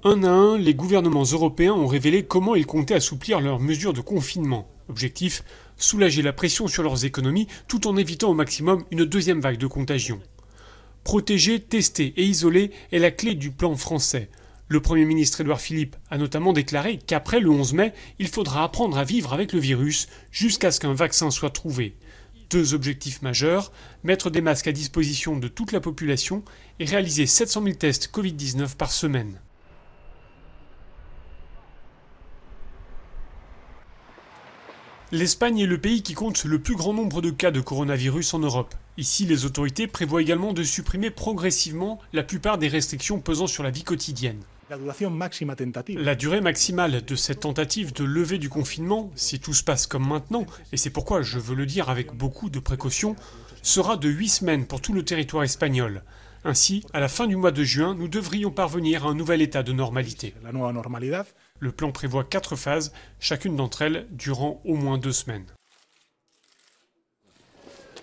Un à un, les gouvernements européens ont révélé comment ils comptaient assouplir leurs mesures de confinement. Objectif, soulager la pression sur leurs économies tout en évitant au maximum une deuxième vague de contagion. Protéger, tester et isoler est la clé du plan français. Le Premier ministre Édouard Philippe a notamment déclaré qu'après le 11 mai, il faudra apprendre à vivre avec le virus jusqu'à ce qu'un vaccin soit trouvé. Deux objectifs majeurs, mettre des masques à disposition de toute la population et réaliser 700 000 tests Covid-19 par semaine. L'Espagne est le pays qui compte le plus grand nombre de cas de coronavirus en Europe. Ici, les autorités prévoient également de supprimer progressivement la plupart des restrictions pesant sur la vie quotidienne. La durée maximale de cette tentative de levée du confinement, si tout se passe comme maintenant, et c'est pourquoi je veux le dire avec beaucoup de précaution, sera de 8 semaines pour tout le territoire espagnol. Ainsi, à la fin du mois de juin, nous devrions parvenir à un nouvel état de normalité. Le plan prévoit 4 phases, chacune d'entre elles durant au moins 2 semaines.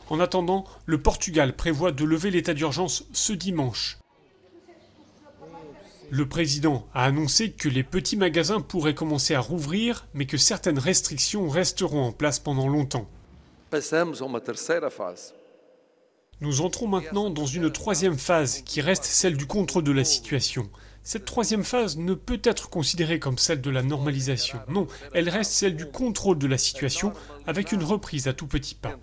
En attendant, le Portugal prévoit de lever l'état d'urgence ce dimanche. Le président a annoncé que les petits magasins pourraient commencer à rouvrir, mais que certaines restrictions resteront en place pendant longtemps. Nous entrons maintenant dans une troisième phase qui reste celle du contrôle de la situation. Cette troisième phase ne peut être considérée comme celle de la normalisation. Non, elle reste celle du contrôle de la situation avec une reprise à tout petit pas.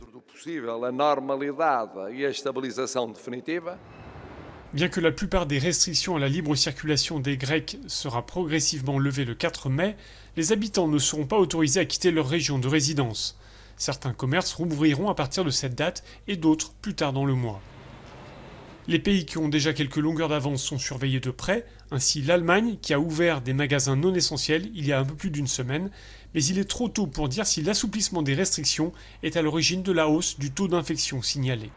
Bien que la plupart des restrictions à la libre circulation des Grecs sera progressivement levée le 4 mai, les habitants ne seront pas autorisés à quitter leur région de résidence. Certains commerces rouvriront à partir de cette date et d'autres plus tard dans le mois. Les pays qui ont déjà quelques longueurs d'avance sont surveillés de près, ainsi l'Allemagne qui a ouvert des magasins non essentiels il y a un peu plus d'une semaine, mais il est trop tôt pour dire si l'assouplissement des restrictions est à l'origine de la hausse du taux d'infection signalé.